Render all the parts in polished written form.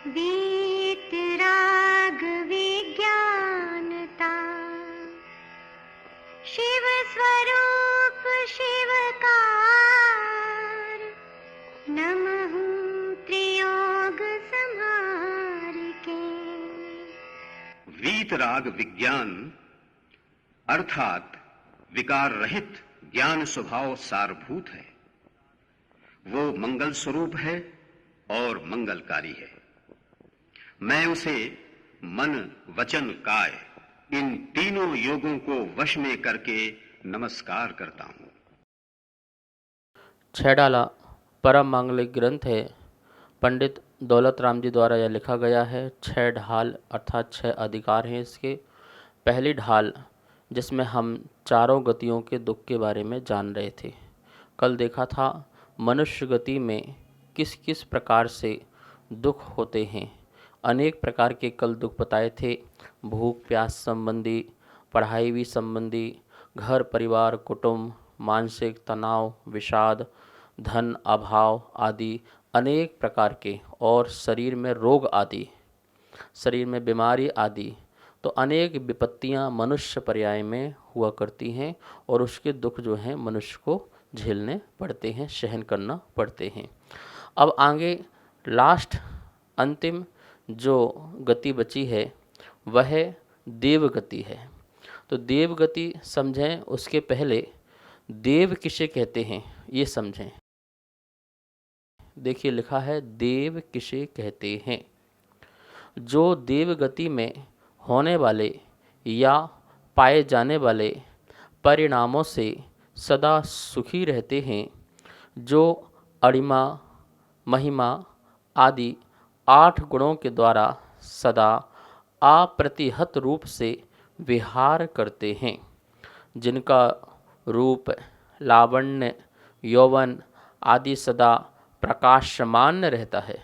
वीतराग विज्ञानता, शिव स्वरूप शिवकार, नमः त्रियोग संहार के। वीतराग विज्ञान अर्थात विकार रहित ज्ञान स्वभाव सारभूत है। वो मंगल स्वरूप है और मंगलकारी है। मैं उसे मन वचन काय इन तीनों योगों को वश में करके नमस्कार करता हूं। छैडाला परम मांगलिक ग्रंथ है। पंडित दौलत राम जी द्वारा यह लिखा गया है। 6 ढाल अर्थात 6 अधिकार हैं इसके। पहली ढाल जिसमें हम चारों गतियों के दुख के बारे में जान रहे थे। कल देखा था मनुष्य गति में किस किस प्रकार से दुख होते हैं। अनेक प्रकार के कल दुख बताए थे। भूख प्यास संबंधी, पढ़ाई भी संबंधी, घर परिवार कुटुंब, मानसिक तनाव, विषाद, धन अभाव आदि अनेक प्रकार के, और शरीर में रोग आदि, शरीर में बीमारी आदि। तो अनेक विपत्तियां मनुष्य पर्याय में हुआ करती हैं और उसके दुख जो हैं मनुष्य को झेलने पड़ते हैं, सहन करना पड़ते हैं। अब आगे लास्ट अंतिम जो गति बची है वह देव गति है। तो देव गति समझें, उसके पहले देव किसे कहते हैं ये समझें। देखिए लिखा है देव किसे कहते हैं। जो देव गति में होने वाले या पाए जाने वाले परिणामों से सदा सुखी रहते हैं, जो अणिमा महिमा आदि 8 गुणों के द्वारा सदा अप्रतिहत रूप से विहार करते हैं, जिनका रूप लावण्य यौवन आदि सदा प्रकाशमान रहता है,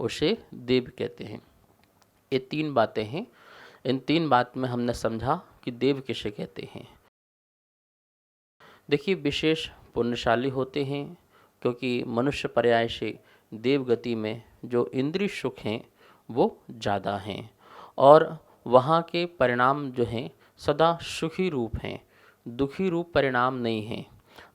उसे देव कहते हैं। ये 3 बातें हैं। इन 3 बात में हमने समझा कि देव किसे कहते हैं। देखिए विशेष पुण्यशाली होते हैं, क्योंकि मनुष्य पर्याय से देव गति में जो इंद्रिय सुख हैं वो ज़्यादा हैं और वहाँ के परिणाम जो हैं सदा सुखी रूप हैं, दुखी रूप परिणाम नहीं हैं।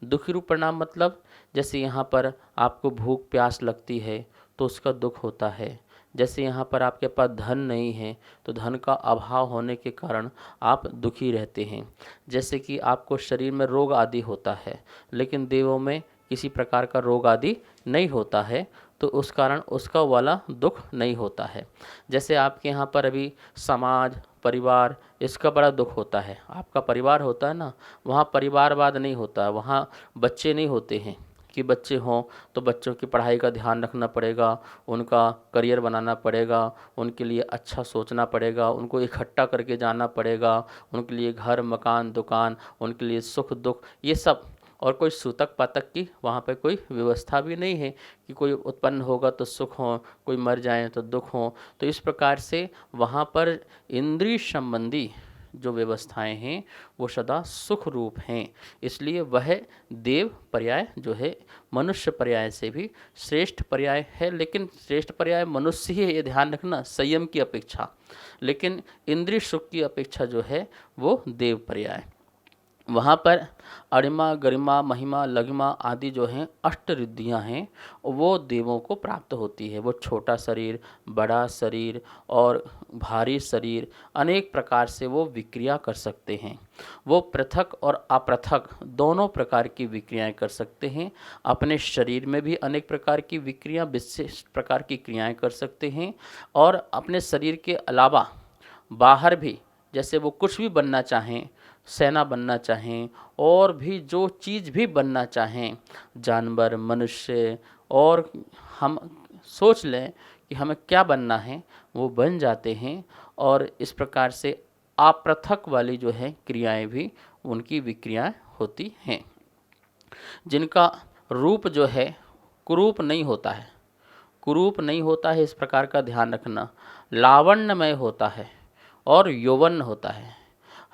दुखी रूप परिणाम मतलब जैसे यहाँ पर आपको भूख प्यास लगती है तो उसका दुख होता है। जैसे यहाँ पर आपके पास धन नहीं है तो धन का अभाव होने के कारण आप दुखी रहते हैं। जैसे कि आपको शरीर में रोग आदि होता है, लेकिन देवों में किसी प्रकार का रोग आदि नहीं होता है, तो उस कारण उसका वाला दुख नहीं होता है। जैसे आपके यहाँ पर अभी समाज परिवार इसका बड़ा दुख होता है। आपका परिवार होता है ना, वहाँ परिवारवाद नहीं होता, वहाँ बच्चे नहीं होते हैं कि बच्चे हों तो बच्चों की पढ़ाई का ध्यान रखना पड़ेगा, उनका करियर बनाना पड़ेगा, उनके लिए अच्छा सोचना पड़ेगा, उनको इकट्ठा करके जाना पड़ेगा, उनके लिए घर मकान दुकान, उनके लिए सुख दुख ये सब। और कोई सूतक पातक की वहाँ पे कोई व्यवस्था भी नहीं है कि कोई उत्पन्न होगा तो सुख हो, कोई मर जाए तो दुख हो। तो इस प्रकार से वहाँ पर इंद्रिय संबंधी जो व्यवस्थाएं हैं वो सदा सुख रूप हैं। इसलिए वह देव पर्याय जो है मनुष्य पर्याय से भी श्रेष्ठ पर्याय है। लेकिन श्रेष्ठ पर्याय मनुष्य ही है, ये ध्यान रखना, संयम की अपेक्षा। लेकिन इंद्रिय सुख की अपेक्षा जो है वो देव पर्याय। वहाँ पर अणिमा गरिमा महिमा लघिमा आदि जो हैं अष्ट रिद्धियाँ हैं वो देवों को प्राप्त होती है। वो छोटा शरीर, बड़ा शरीर और भारी शरीर अनेक प्रकार से वो विक्रिया कर सकते हैं। वो पृथक और अपृथक दोनों प्रकार की विक्रियाएं कर सकते हैं। अपने शरीर में भी अनेक प्रकार की विक्रिया विशेष प्रकार की क्रियाएं कर सकते हैं, और अपने शरीर के अलावा बाहर भी, जैसे वो कुछ भी बनना चाहें, सेना बनना चाहें और भी जो चीज़ भी बनना चाहें, जानवर मनुष्य, और हम सोच लें कि हमें क्या बनना है वो बन जाते हैं। और इस प्रकार से अपृथक वाली जो है क्रियाएं भी उनकी विक्रियाएं होती हैं, जिनका रूप जो है कुरूप नहीं होता है। कुरूप नहीं होता है, इस प्रकार का ध्यान रखना। लावण्यमय होता है और यौवन होता है।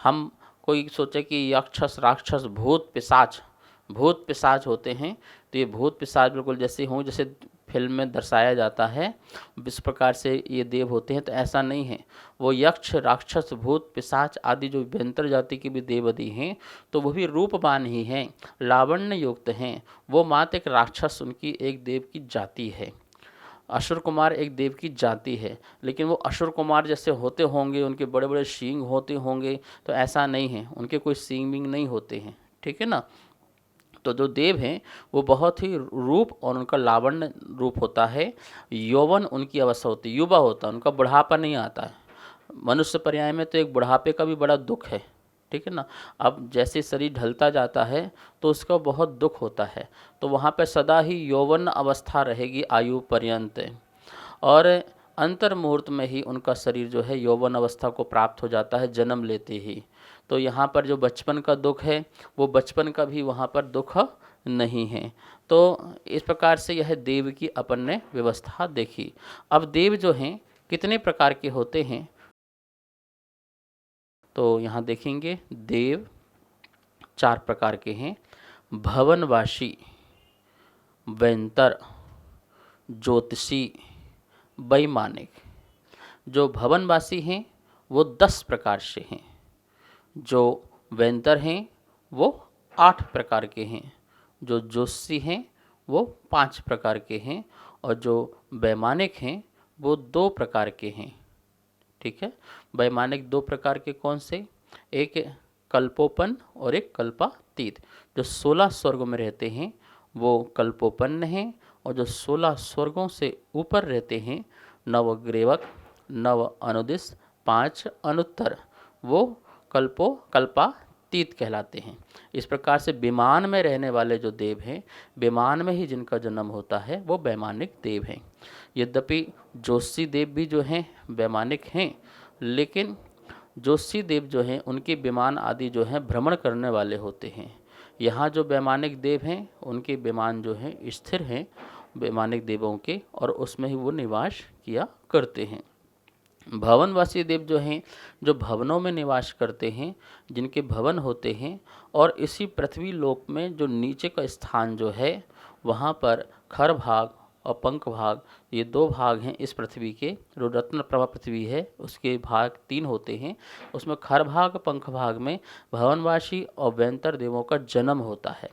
हम कोई सोचे कि यक्षस राक्षस भूत पिशाच होते हैं, तो ये भूत पिशाच बिल्कुल जैसे हों, जैसे फिल्म में दर्शाया जाता है इस प्रकार से ये देव होते हैं, तो ऐसा नहीं है। वो यक्ष, राक्षस, भूत, पिशाच आदि जो व्यंतर जाति के भी देव आदि हैं, तो वो भी रूपवान ही हैं, लावण्य युक्त हैं। वो मात्र एक राक्षस उनकी एक देव की जाति है। असुर कुमार एक देव की जाति है, लेकिन वो असुर कुमार जैसे होते होंगे, उनके बड़े बड़े सींग होते होंगे, तो ऐसा नहीं है, उनके कोई सींग विंग नहीं होते हैं, ठीक है ना। तो जो देव हैं वो बहुत ही रूप और उनका लावण्य रूप होता है, यौवन उनकी अवस्था होती है, युवा होता है, उनका बुढ़ापा नहीं आता है। मनुष्य पर्याय में तो एक बुढ़ापे का भी बड़ा दुख है, ठीक है ना। अब जैसे शरीर ढलता जाता है तो उसका बहुत दुख होता है, तो वहाँ पे सदा ही यौवन अवस्था रहेगी आयु पर्यंत, और अंतर मुहूर्त में ही उनका शरीर जो है यौवन अवस्था को प्राप्त हो जाता है जन्म लेते ही। तो यहाँ पर जो बचपन का दुख है वो बचपन का भी वहाँ पर दुख नहीं है। तो इस प्रकार से यह देव की अपन ने व्यवस्था देखी। अब देव जो हैं कितने प्रकार के होते हैं, तो यहाँ देखेंगे देव 4 प्रकार के हैं। भवनवासी, वैंतर, ज्योतिषी, वैमानिक। जो भवनवासी हैं वो 10 प्रकार से हैं, जो वैंतर हैं वो 8 प्रकार के हैं, जो ज्योतिषी हैं वो 5 प्रकार के हैं, और जो वैमानिक हैं वो 2 प्रकार के हैं, ठीक है। वैमानिक 2 प्रकार के कौन से, एक कल्पोपन और एक कल्पातीत। जो 16 स्वर्गों में रहते हैं वो कल्पोपन्न हैं, और जो 16 स्वर्गों से ऊपर रहते हैं, नवग्रेवक, नव अनुदिश, 5 अनुत्तर, वो कल्पातीत कहलाते हैं। इस प्रकार से विमान में रहने वाले जो देव हैं, विमान में ही जिनका जन्म होता है वो वैमानिक देव हैं। यद्यपि ज्योतिषी देव भी जो हैं वैमानिक हैं, लेकिन ज्योतिषी देव जो हैं उनके विमान आदि जो हैं भ्रमण करने वाले होते हैं। यहाँ जो वैमानिक देव हैं उनके विमान जो हैं स्थिर हैं वैमानिक देवों के, और उसमें ही वो निवास किया करते हैं। भवनवासी देव जो हैं, जो भवनों में निवास करते हैं, जिनके भवन होते हैं, और इसी पृथ्वी लोक में जो नीचे का स्थान जो है वहाँ पर खर भाग और पंख भाग, ये 2 भाग हैं इस पृथ्वी के। जो रत्न प्रभा पृथ्वी है उसके भाग 3 होते हैं, उसमें खर भाग पंख भाग में भवनवासी और वैंतर देवों का जन्म होता है।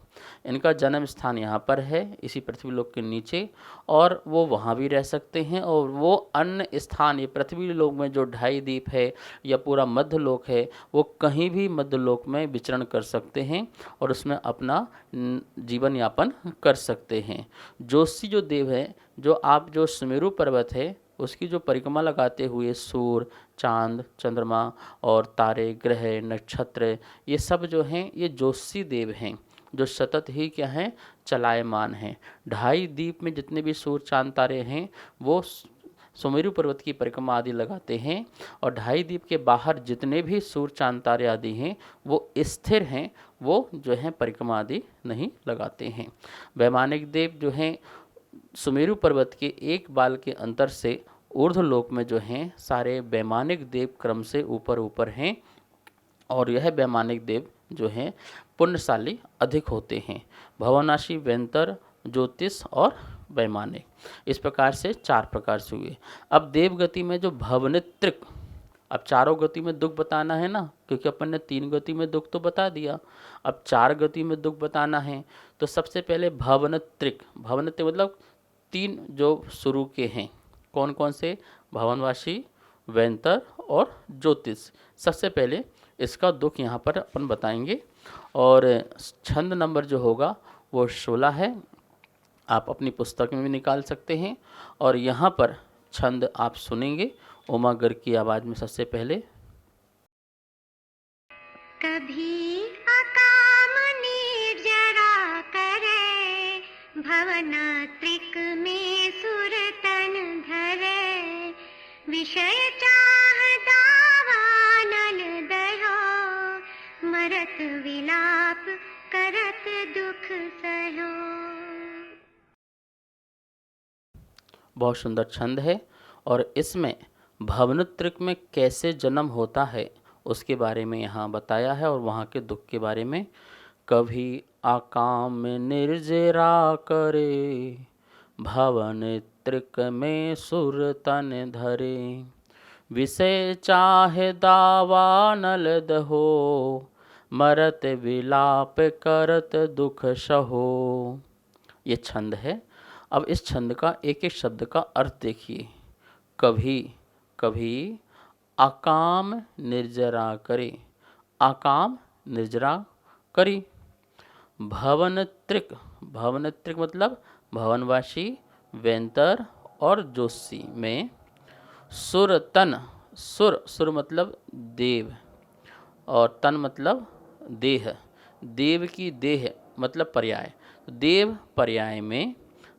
इनका जन्म स्थान यहाँ पर है इसी पृथ्वी लोक के नीचे, और वो वहाँ भी रह सकते हैं, और वो अन्य स्थान ये पृथ्वी लोक में जो 2.5 द्वीप है या पूरा मध्य लोक है, वो कहीं भी मध्य लोक में विचरण कर सकते हैं और उसमें अपना जीवन यापन कर सकते हैं। ज्योतिषी जो देव है, जो आप जो सुमेरु पर्वत है उसकी जो परिक्रमा लगाते हुए सूर्य, चांद, चंद्रमा और तारे, ग्रह, नक्षत्र, ये सब जो हैं ये ज्योतिषी देव हैं, जो सतत ही क्या हैं, चलायमान हैं। 2.5 द्वीप में जितने भी सूर्य, चांद, तारे हैं वो सुमेरु पर्वत की परिक्रमा आदि लगाते हैं, और 2.5 द्वीप के बाहर जितने भी सूर्य, चांद, तारे आदि हैं वो स्थिर हैं, वो जो हैं परिक्रमा आदि नहीं लगाते हैं। वैमानिक देव जो हैं सुमेरु पर्वत के एक बाल के अंतर से ऊर्ध्व लोक में जो हैं सारे वैमानिक देव क्रम से ऊपर ऊपर हैं, और यह वैमानिक देव जो हैं पुण्यशाली अधिक होते हैं। भवनाशी, वैंतर, ज्योतिष और वैमानिक, इस प्रकार से 4 प्रकार से हुए। अब देवगति में जो भवनित्रिक, अब चारों गति में दुख बताना है ना, क्योंकि अपन ने 3 गति में दुख तो बता दिया, अब 4 गति में दुख बताना है। तो सबसे पहले भवनित्रिक, भवनित्रिक मतलब 3 जो शुरू के हैं, कौन कौन से, भवनवासी, वैंतर और ज्योतिष। सबसे पहले इसका दुख यहाँ पर अपन बताएंगे, और छंद नंबर जो होगा वो 16 है, आप अपनी पुस्तक में भी निकाल सकते हैं, और यहाँ पर छंद आप सुनेंगे उमा गर्ग की आवाज़ में। सबसे पहले कभी अकाम निर्जरा करे, भवनात्रिक में सुरतन धरे, विषय चाह दावानल दयो, मरत विलाप करत दुख सहो। बहुत सुंदर छंद है, और इसमें भवनित्रिक में कैसे जन्म होता है उसके बारे में यहाँ बताया है, और वहाँ के दुख के बारे में। कभी आकाम निर्जरा करे, भवन त्रिक में सुर तन धरे। विषय चाहे दावानल दहो, मरत विलाप करत दुख सहो। ये छंद है। अब इस छंद का एक एक शब्द का अर्थ देखिए। कभी कभी अकाम निर्जरा करे, अकाम निर्जरा करी। भवन त्रिक, भवन त्रिक मतलब भवनवासी, वेंतर और जोशी में। सुर तन, सुर, सुर मतलब देव और तन मतलब देह, देव की देह मतलब पर्याय। देव पर्याय में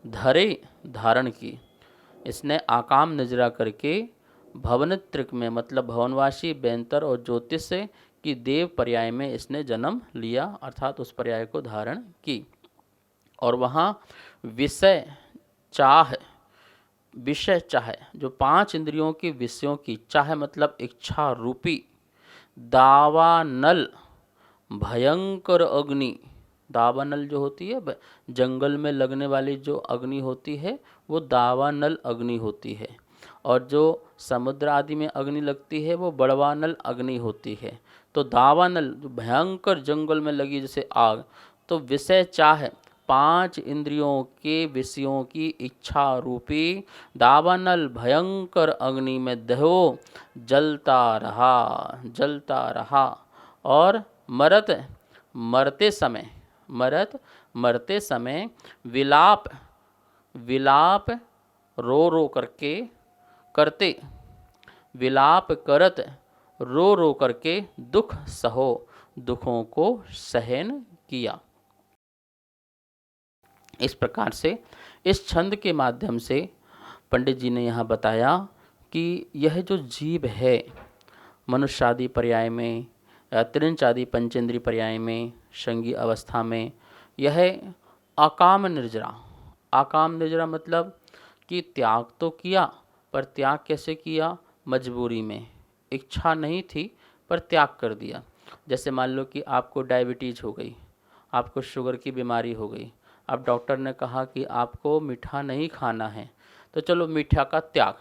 धरे, धारण की। इसने आकाम निजरा करके भवन त्रिक में मतलब भवनवासी, बेंतर और ज्योतिष की देव पर्याय में इसने जन्म लिया, अर्थात उस पर्याय को धारण की। और वहाँ विषय चाह, विषय चाह जो 5 इंद्रियों की विषयों की, चाह मतलब इच्छा रूपी दावानल, भयंकर अग्नि। दावानल जो होती है जंगल में लगने वाली जो अग्नि होती है वो दावानल अग्नि होती है, और जो समुद्र आदि में अग्नि लगती है वो बड़वानल अग्नि होती है। तो दावानल जो भयंकर जंगल में लगी जैसे आग। तो विषय चाह 5 इंद्रियों के विषयों की इच्छा रूपी दावानल भयंकर अग्नि में दहो, जलता रहा, जलता रहा। और मरत, मरते समय, मरत मरते समय विलाप, विलाप रो रो करके करते, विलाप करत रो रो करके दुख सहो, दुखों को सहन किया। इस प्रकार से इस छंद के माध्यम से पंडित जी ने यहाँ बताया कि यह जो जीव है मनुष्यादि पर्याय में, त्रिंच आदि पंचेंद्रीय पर्याय में, संगी अवस्था में, यह अकाम निर्जरा। अकाम निर्जरा मतलब कि त्याग तो किया, पर त्याग कैसे किया? मजबूरी में, इच्छा नहीं थी पर त्याग कर दिया। जैसे मान लो कि आपको डायबिटीज़ हो गई, आपको शुगर की बीमारी हो गई, अब डॉक्टर ने कहा कि आपको मीठा नहीं खाना है, तो चलो मीठा का त्याग।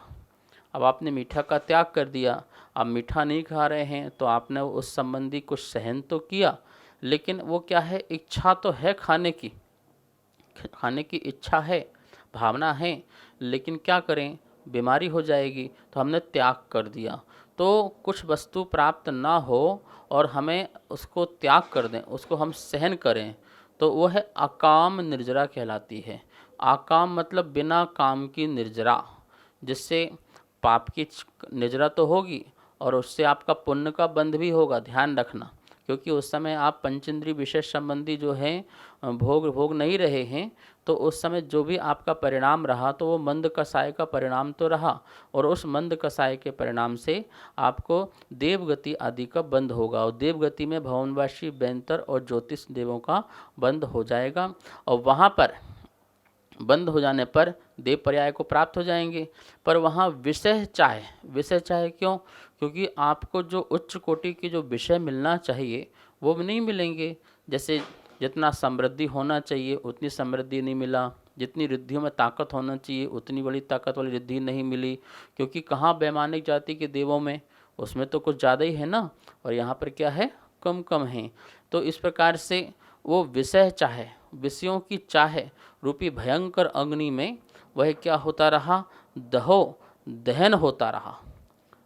अब आपने मीठा का त्याग कर दिया, अब मीठा नहीं खा रहे हैं, तो आपने उस संबंधी कुछ सहन तो किया, लेकिन वो क्या है, इच्छा तो है खाने की, खाने की इच्छा है, भावना है, लेकिन क्या करें, बीमारी हो जाएगी, तो हमने त्याग कर दिया। तो कुछ वस्तु प्राप्त ना हो और हमें उसको त्याग कर दें, उसको हम सहन करें, तो वो है अकाम निर्जरा कहलाती है। आकाम मतलब बिना काम की निर्जरा, जिससे पाप की निर्जरा तो होगी और उससे आपका पुण्य का बंध भी होगा, ध्यान रखना। क्योंकि उस समय आप पंचेंद्रिय विशेष संबंधी जो है भोग नहीं रहे हैं, तो उस समय जो भी आपका परिणाम रहा तो वो मंद कसाय का परिणाम तो रहा, और उस मंद कसाय के परिणाम से आपको देवगति आदि का बंध होगा, और देवगति में भवनवासी, बेंतर और ज्योतिष देवों का बंध हो जाएगा, और वहाँ पर बंद हो जाने पर देव पर्याय को प्राप्त हो जाएंगे। पर वहाँ विषय चाहे, विषय चाहे क्यों? क्योंकि आपको जो उच्च कोटि के जो विषय मिलना चाहिए वो भी नहीं मिलेंगे। जैसे जितना समृद्धि होना चाहिए उतनी समृद्धि नहीं मिला, जितनी रिद्धियों में ताकत होना चाहिए उतनी बड़ी ताकत वाली रिद्धि नहीं मिली, क्योंकि कहाँ वैमानिक जाति के देवों में उसमें तो कुछ ज़्यादा ही है ना, और यहाँ पर क्या है, कम कम है। तो इस प्रकार से वो विषय चाहे, विषयों की चाहे रूपी भयंकर अग्नि में वह क्या होता रहा, दहो, दहन होता रहा,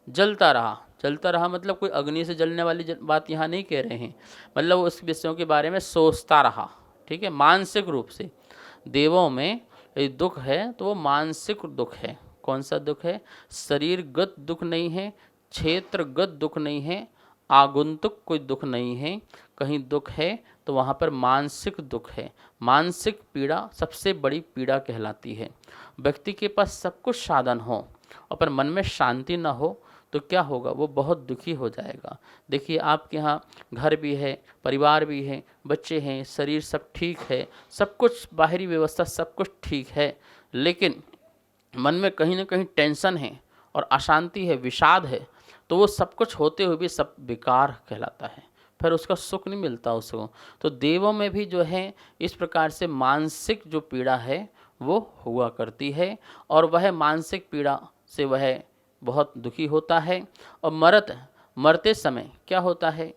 जलता रहा। जलता रहा मतलब कोई अग्नि से जलने वाली बात यहाँ नहीं कह रहे हैं, मतलब उस विषयों के बारे में सोचता रहा, ठीक है, मानसिक रूप से। देवों में दुख है तो वो मानसिक दुख है। कौन सा दुख है? शरीरगत दुख नहीं है, क्षेत्रगत दुख नहीं है, आगुंतुक कोई दुख नहीं है, कहीं दुख है तो वहाँ पर मानसिक दुख है। मानसिक पीड़ा सबसे बड़ी पीड़ा कहलाती है। व्यक्ति के पास सब कुछ साधन हो और पर मन में शांति ना हो तो क्या होगा, वो बहुत दुखी हो जाएगा। देखिए आपके यहाँ घर भी है, परिवार भी है, बच्चे हैं, शरीर सब ठीक है, सब कुछ बाहरी व्यवस्था सब कुछ ठीक है, लेकिन मन में कहीं ना कहीं टेंशन है और अशांति है, विषाद है, तो वो सब कुछ होते हुए भी सब बेकार कहलाता है, फिर उसका सुख नहीं मिलता उसको। तो देवों में भी जो है इस प्रकार से मानसिक जो पीड़ा है वो हुआ करती है और वह मानसिक पीड़ा से वह बहुत दुखी होता है। और मरते समय क्या होता है,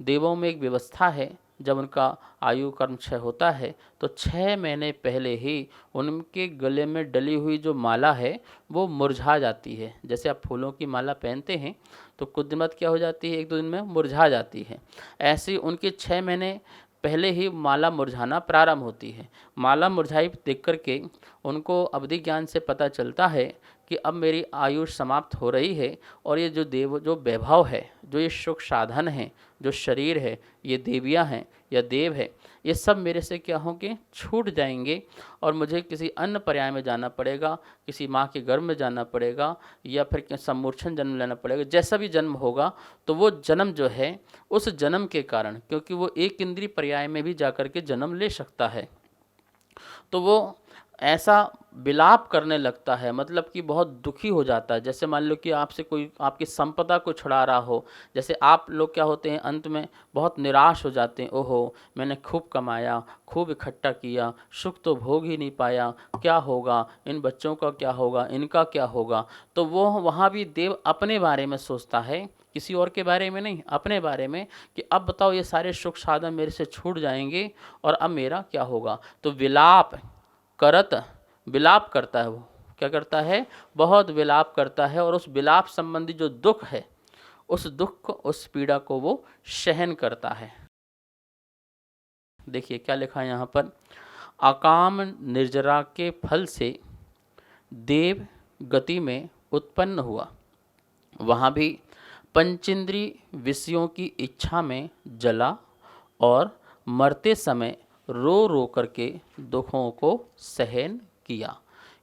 देवों में एक व्यवस्था है, जब उनका आयु कर्म क्षय होता है तो 6 महीने पहले ही उनके गले में डली हुई जो माला है वो मुरझा जाती है। जैसे आप फूलों की माला पहनते हैं तो कुछ दिन बाद क्या हो जाती है, 1-2 दिन में मुरझा जाती है। ऐसे ही उनके 6 महीने पहले ही माला मुरझाना प्रारंभ होती है। माला मुरझाई देख कर के उनको अवधि ज्ञान से पता चलता है कि अब मेरी आयु समाप्त हो रही है और ये जो वैभव है, जो ये सुख साधन है, जो शरीर है, ये देवियाँ हैं या देव है, ये सब मेरे से क्या होंगे, छूट जाएंगे और मुझे किसी अन्य पर्याय में जाना पड़ेगा, किसी माँ के गर्भ में जाना पड़ेगा या फिर सम्मूर्छन जन्म लेना पड़ेगा। जैसा भी जन्म होगा तो वो जन्म जो है उस जन्म के कारण, क्योंकि वो एक इंद्रिय पर्याय में भी जाकर के जन्म ले सकता है, तो वो ऐसा विलाप करने लगता है, मतलब कि बहुत दुखी हो जाता है। जैसे मान लो कि आपसे कोई आपकी संपदा को छुड़ा रहा हो, जैसे आप लोग क्या होते हैं अंत में बहुत निराश हो जाते हैं, ओहो मैंने खूब कमाया, खूब इकट्ठा किया, सुख तो भोग ही नहीं पाया, क्या होगा, इन बच्चों का क्या होगा, इनका क्या होगा। तो वो वहाँ भी देव अपने बारे में सोचता है, किसी और के बारे में नहीं, अपने बारे में, कि अब बताओ ये सारे सुख साधन मेरे से छूट जाएंगे और अब मेरा क्या होगा। तो विलाप करता है, वो क्या करता है, बहुत विलाप करता है और उस विलाप संबंधी जो दुख है, उस दुख को, उस पीड़ा को वो सहन करता है। देखिए क्या लिखा है यहाँ पर, अकाम निर्जरा के फल से देव गति में उत्पन्न हुआ, वहाँ भी पंचेंद्रिय विषयों की इच्छा में जला और मरते समय रो रो करके दुखों को सहन किया।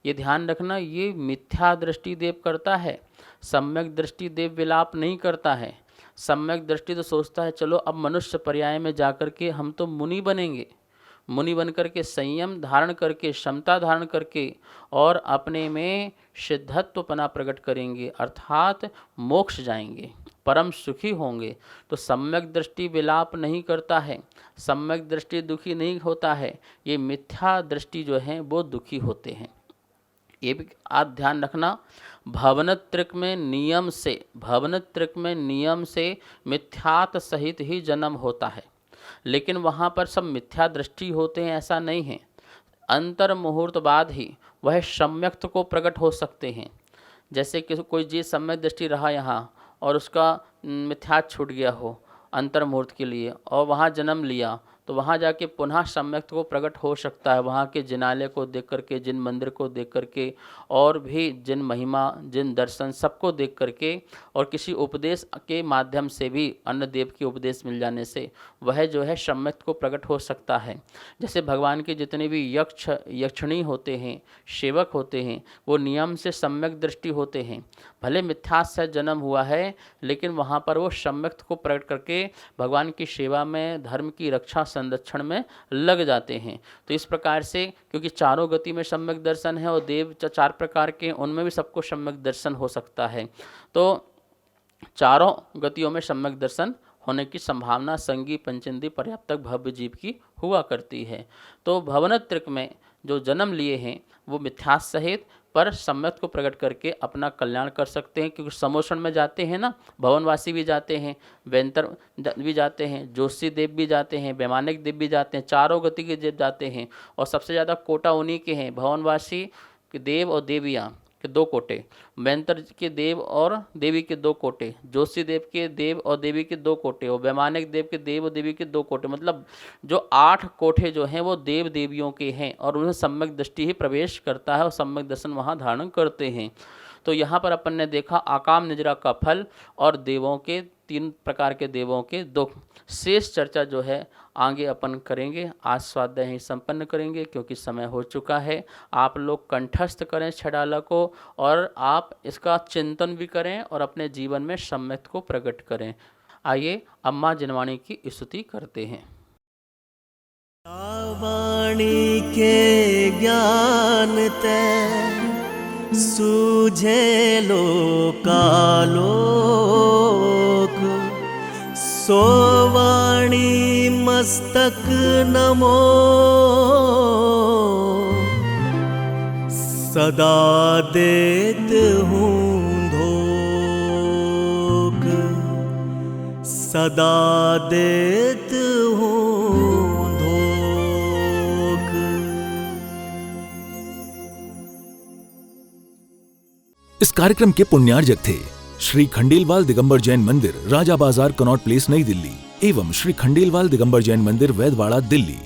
ये ध्यान रखना, ये मिथ्या दृष्टि देव करता है, सम्यक दृष्टि देव विलाप नहीं करता है। सम्यक दृष्टि तो सोचता है चलो अब मनुष्य पर्याय में जाकर के हम तो मुनि बनेंगे, मुनि बन करके संयम धारण करके, क्षमता धारण करके और अपने में सिद्धत्वपना प्रकट करेंगे, अर्थात मोक्ष जाएंगे, परम सुखी होंगे। तो सम्यक दृष्टि विलाप नहीं करता है, सम्यक दृष्टि दुखी नहीं होता है, ये मिथ्या दृष्टि जो है वो दुखी होते हैं। ये भी आप ध्यान रखना, भवनत्रिक में नियम से मिथ्यात सहित ही जन्म होता है, लेकिन वहाँ पर सब मिथ्या दृष्टि होते हैं ऐसा नहीं है। अंतर मुहूर्त बाद ही वह सम्यक्त को प्रकट हो सकते हैं। जैसे कि कोई चीज़ सम्यक दृष्टि रहा यहाँ और उसका मिथ्या छूट गया हो अंतर मुहूर्त के लिए और वहाँ जन्म लिया, तो वहाँ जाके पुनः सम्यक्त को प्रकट हो सकता है। वहाँ के जिनालय को देख करके, जिन मंदिर को देख करके और भी जिन महिमा, जिन दर्शन, सबको देख करके और किसी उपदेश के माध्यम से भी, अन्य देव के उपदेश मिल जाने से वह जो है सम्यक्त को प्रकट हो सकता है। जैसे भगवान के जितने भी यक्षिणी होते हैं, सेवक होते हैं, वो नियम से सम्यक दृष्टि होते हैं। भले मिथ्या से जन्म हुआ है लेकिन वहाँ पर वो सम्यक्त को प्रकट करके भगवान की सेवा में, धर्म की रक्षा संरक्षण में लग जाते हैं। तो इस प्रकार से, क्योंकि चारों गति में सम्यक दर्शन है और देव 4 प्रकार के, उनमें भी सबको सम्यक दर्शन हो सकता है। तो चारों गतियों में सम्यक दर्शन होने की संभावना संगी पंचेंद्रिय पर्याप्तक भव्य जीव की हुआ करती है। तो भवनत्रिक में जो जन्म लिए हैं वो मिथ्या सहित पर सम्यक को प्रकट करके अपना कल्याण कर सकते हैं, क्योंकि समोषण में जाते हैं ना, भवनवासी भी जाते हैं, वैंतर भी जाते हैं, जोशी देव भी जाते हैं, वैमानिक देव भी जाते हैं, चारों गति के देव जाते हैं और सबसे ज़्यादा कोटा उन्हीं के हैं, भवनवासी के देव और देवियाँ के 2 कोटे, वैंतर के देव और देवी के 2 कोटे, जोशी देव के देव और देवी के 2 कोटे और वैमानिक देव के देव और देवी के 2 कोटे, मतलब जो 8 कोठे जो हैं वो देव देवियों के हैं और उन्हें सम्यक दृष्टि ही प्रवेश करता है और सम्यक दर्शन वहाँ धारण करते हैं। तो यहाँ पर अपन ने देखा आकाम निजरा का फल और देवों के 3 प्रकार के देवों के दुख। शेष चर्चा जो है आगे अपन करेंगे। आज स्वाध्याय ही संपन्न करेंगे क्योंकि समय हो चुका है। आप लोग कंठस्थ करें छड़ाला को और आप इसका चिंतन भी करें और अपने जीवन में सम्यक को प्रकट करें। आइए अम्मा जिनवाणी की स्तुति करते हैं। वाणी के ज्ञान ते सूझे लोकालोक, सोवाणी मस्तक नमो सदा देत हूँ धोख, सदा देत हूँ धोख। इस कार्यक्रम के पुण्यार्जक थे श्री खंडेलवाल दिगंबर जैन मंदिर, राजा बाजार, कनॉट प्लेस, नई दिल्ली एवं श्री खंडेलवाल दिगंबर जैन मंदिर, वैदवाड़ा, दिल्ली।